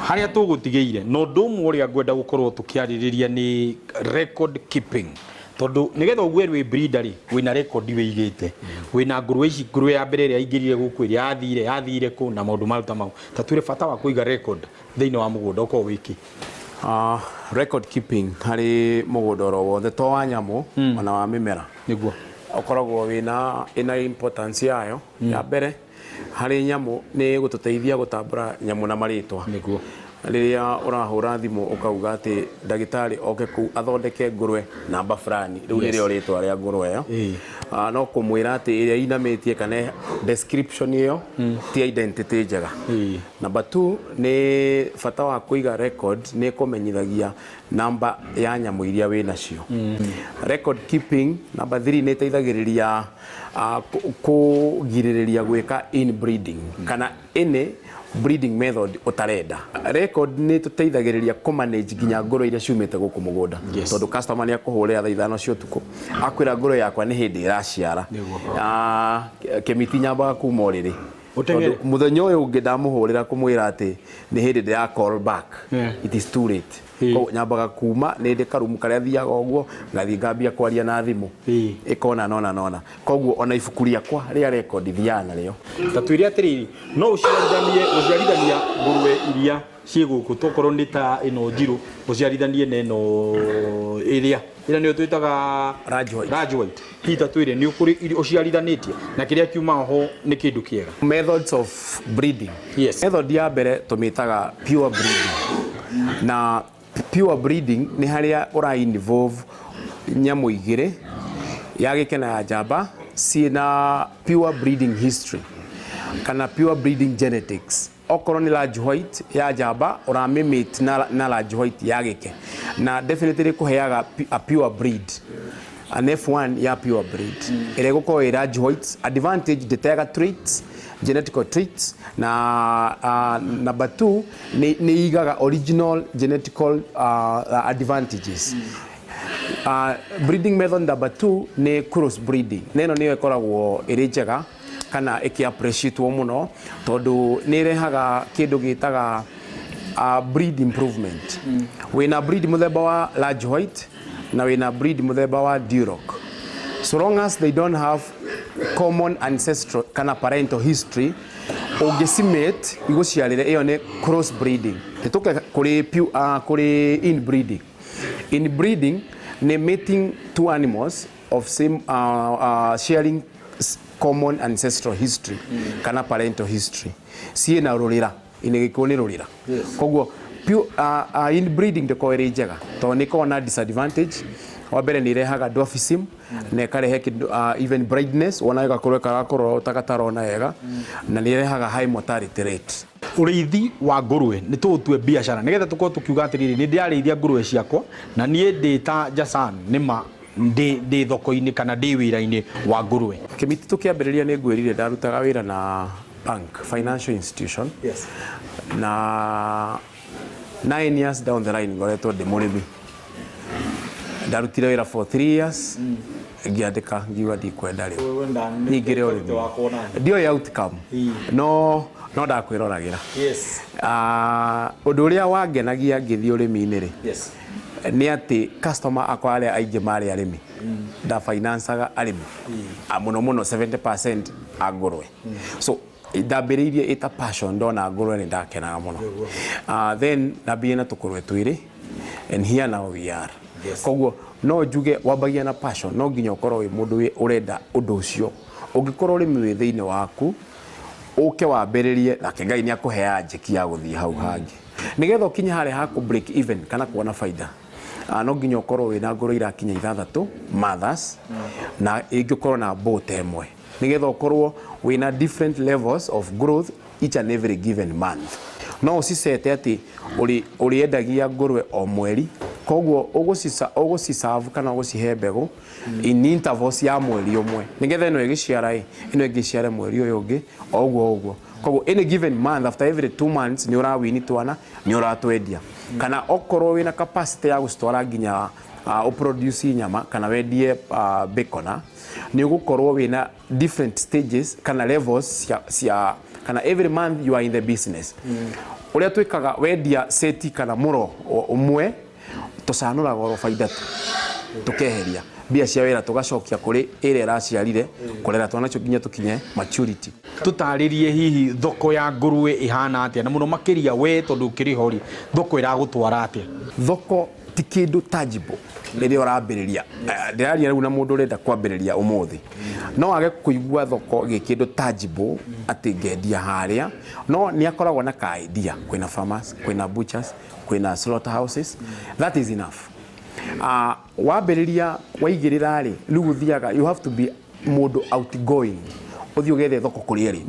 haria tugutigeire no ndumu uria ngwenda gukorwo tukiaririria ni record keeping tondu nigetha ugwe wi breeder ri wina record wigite wina ngũrũwe ici ngũrũwe ya mbere ria ingirire guku ria yathire ku na maundu maruta mau tatwire bata wa kuiga record thiini wa mugunda uko wiki record keeping hari mugunda ro wothe to wa nyamu ona wa mimera niguo ukoragwo wina ina importance yayo ya mbere hari nyamu ni gututeithia gutambura nyamu na maritwa niguo riria urahura thimu ukauga ati ndagitari oke ku athondeke ngũrũwe namba fulani riu nirio ritwa ria ngũrũwe yo no kumwira ati iria inametie kana description iyo ti identity njega number 2 ni bata wa kuiga record ni kumenyithagia namba ya nyamu iria wina cio record keeping number 3 ni teithagiriria kugiririria gwika inbreeding kana any breeding method utarenda record ni tuteithagiriria ku manage ginya ngũrũwe iria ciumite guku mugunda tondu customer ni akuhurira thaa ithano cio tuku akwira ngũrũwe yakwa ni hindi iraciara kemiti nyambaga kuma uriri muthenya uyu ungi ndamuhurira kumwira ati ni hindi ndira call back it is too late ko nyambaga kuma ni ndi karumu karia thiaga uguo ngathi ngambia kwaria na thimu ikona nona koguo ona ibuku riakwa ria record thiana rio tatwire atiriri no uciarithania ngũrũwe iria ciguku tokorwo ni ta ino njiru uciarithanie neno iria niyo twitaga large white hita twire ni ukuri uciarithanetie na kiria kiuma ho ni kindu kiega methods of breeding method ya mbere tumitaga pure breeding na pure breeding ni haria ura involve nyamu igire ya gikena ya jamba sina pure breeding history kana pure breeding genetics okorwo ni large white ya jamba ura mimate na large white ya gike na definitely kuheaga a pure breed an F1 ya pure breed ile guko large white advantage detega traits genetical traits na number 2 ni igaga original genetical advantages breeding method number 2 ni cross breeding neno niyo ikoragwo iri njega kana iki appreciate muno tondu ni rehaga kindu gitaga breed improvement wina breed muthemba wa large white na wina breed muthemba wa Duroc so long as they don't have common ancestral kana parental history ugisimate iguciarire iyo ni cross breeding nituke kuri inbreeding ni mating two animals of same sharing common ancestral history kana parental history sie na rurira inigikoni rurira koguo inbreeding ndiko iri njega to niko na disadvantage wa mbere ni rehaga dwarfism ne karehe even brightness ona igakorwo karakorwo takatarona wega na ni rehaga high mortality rate urithi wa ngũrũwe ni tutue biashara nigetha tuko tukiuga atiriri ni ndiarithia ngũrũwe ciakwa na nie ndita Jasan nima ndi thoko-ini kana ndi wira-ini wa ngũrũwe kimiti tukiambiriria ni ngwirire ndarutaga wira na bank financial institution na 9 years down the line ngoretwo ndi murimi ndarutire wira for 3 years ngiandika ngiuga ndikwenda riu ningire urimi ndio ya outcome no ndakwirораgira undu uria wangenagia ngithi urimi-ini ri ni ati customer akwa aria aingi mari arimi nda financaga arimi muno 70% a ngũrũwe so ndambiriirie ita passion ndona ngũrũwe ni ndakenaga muno then ndambire na tukũrũwe twiri and here now we are koguo no njuge wambagia na passion no nginya ukorwo wi mundu urenda undu ucio ungikorwo urimi wi thiini waku uke wambiririe nake Ngai ni akuhea njeki ya guthii hau hangi nigetha ukinya haria ha ku break even kana kuona faida no nginya ukorwo wina ngũrũwe irakinya 6 mothers na ingikorwo na bote emwe nigetha ukorwo wina different levels of growth each and every given month no usisete ati uriendagia ngũrũwe o mweri koguo uguciserve kana ugucihe mbegu in intervals ya mweri umwe nigetha ino igiciara ino igiciare mweri uyu ungi oguo koguo any given month after every 2 months ni urawini twana ni uratwendia kana okorwo wina capacity ya gustwara nginya uproduce nyama kana wendie bacon ni ugukorwo wina different stages kana levels cia kana every month you are in the business uria twikaga wendia seti kana muro umwe tucanuraga oro faida tukeheria bia cia wira tugacokia kuri ire raciarire kurera twanacio nginya tukinye maturity. Tutaririe hihi thoko ya ngũrũwe ihana atia na muno makiria we tondu kirihori thoko iragutwara atia? Thoko ti kindu tangible rĩrĩa ũrambĩrĩria. Ndĩraria rĩu na mũndũ ũrenda kwambĩrĩria ũmũthĩ, no age kũigua thoko gĩ kĩndũ tangible atĩ ngendia harĩa, no nĩ akoragwo na ka idea. Kwĩna farmers, kwĩna butchers, kwĩna slaughterhouses. That is enough. Wambĩrĩria waigĩrĩra rĩ, rĩu ũthiaga, you have to be mũndũ outgoing. Uthi ugethe thoko kuri ri,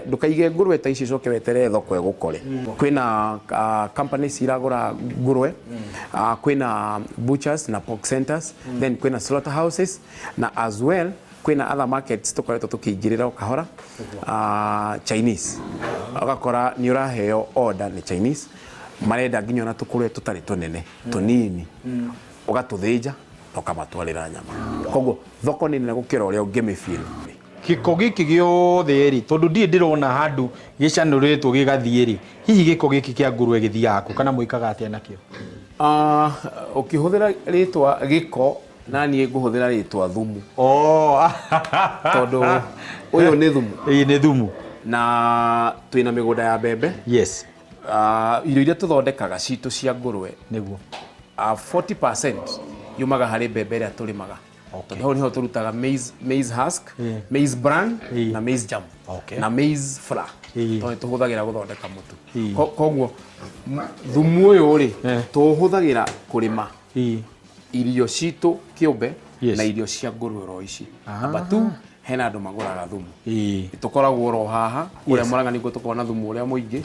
ndukaige ngũrũwe ta ici coke wetere thoko egukore. Kwina companies iragura ngũrũwe, kwina butchers na pork centers, then kwina slaughterhouses na as well kwina other markets tukoretwo tukingirira ukahora. Chinese agakora ni uraheo order ni Chinese marenda nginya na tukũrũwe tutari tunene tunini ugatuthinja ukamatwarira nyama. Koguo thoko ni nene gukira uria ungimifeel. Giko giki giothe ri tondu ndie ndirona handu gicanuritwo gigathie ri, hihi giko giki kia ngũrũwe githiaga ku kana muikaga atia nakio? Ukihuthira ritwa giko na nie nguhuthira ritwa thumu. Tondu uyu ni thumu. Ni thumu. Na twina migunda ya mbembe. Yes. Irio iria tuthondekaga citu cia ngũrũwe niguo 40% yumaga hari mbembe iria turimaga. Okay. Hau niho turutaga maize husk, maize bran na maize germ, na maize flour. Tuhuthagira guthondeka mutu. Koguo thumu uyu ri tuhuthagira kurima irio citu kiumbe na irio cia ngũrũwe ro ici. Batu hena andu maguraga thumu. Tukoragwo ro haha uria Murang'a niguo tukona thumu uria muingi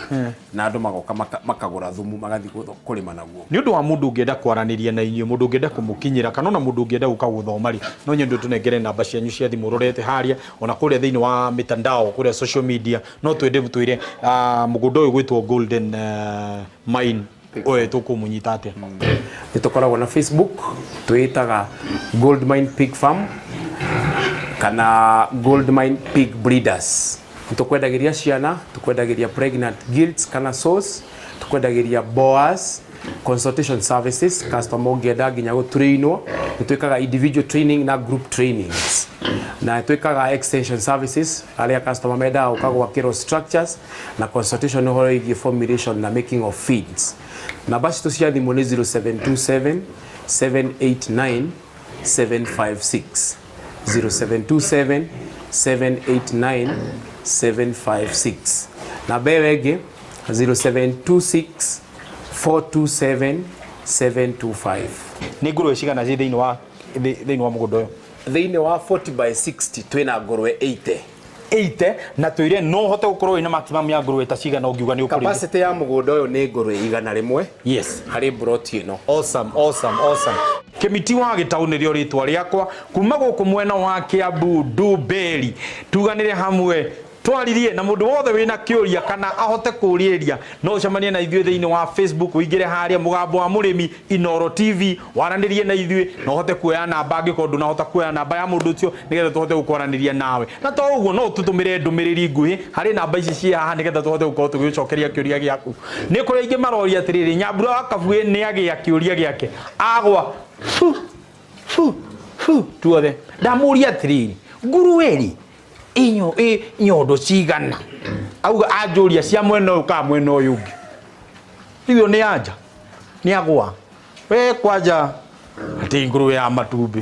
na andu magoka makagura thumu magathi kurima naguo. Ni undu wa mundu ungienda kwaraniria na inyuĩ, mundu ungienda kumukinyira kana na mundu ungienda guka guthoma ri, no nyendu tunengere namba cianyu cia thimu rorete haria ona kuria thiini wa mitandao kuria social media, no twende twire mugunda uyu gwitwo Golden Mine oe tukumunyita atia? Ni tukoragwo na Facebook twitaga Gold Mine Pig Farm kana Gold Mine Pig Breeders. Tukwendagiria ciana, tukwendagiria pregnant gilts kana source, tukwendagiria boas, consultation services, customer ungienda nginya gutrainwo, twikaga individual training na group trainings. Na twikaga extension services, aria customer meda ukagwa kiro structures na consultation horo igi formulation na making of feeds. Na basi tucia thimu ni 0727 789 756. 0727 789 756. Na bewege 0726 427 725. Ni ngũrũwe cigana ci thiini wa mugunda uyu? Thiini wa 40 by 60 twina ngũrũwe 80 na twire no hote gukorwo ina maximum ya ngũrũwe ta cigana ungiuga ni ukuri? Capacity ya mugunda uyu ni ngũrũwe 100. Yes, hari brot ino. Awesome. Kimiti wa Gitau nirio ritwa riakwa kuma guku mwena wa Kiambu Ndumberi, tuganire hamwe twaririe na mundu wothe wina kiuria kana ahote kuriria no cemanie na ithuĩ thiini wa Facebook, uingire haria Mugambo wa Mũrĩmi Inoro TV waranirie na ithuĩ no hote kuoya namba angikorwo na hota kuoya namba ya mundu ucio nigetha tuhote gukwaraniria nawe. Na to uguo no tutumire ndumiriri nguhi hari namba ici cia haha nigetha tuhote gukorwo tugicokeria kiuria giaku. Ni kuri ingi maroria atiriri Nyambura wa Kabuĩ ni agia kiuria giake agwa tuothe ndamuria atiriri ngũrũwe ri nyondo cigana, auga anjuria cia mwena uyu ka mwena uyu ungi iyo ni anja ni agwa we kwanja ati ngũrũwe ya matumbĩ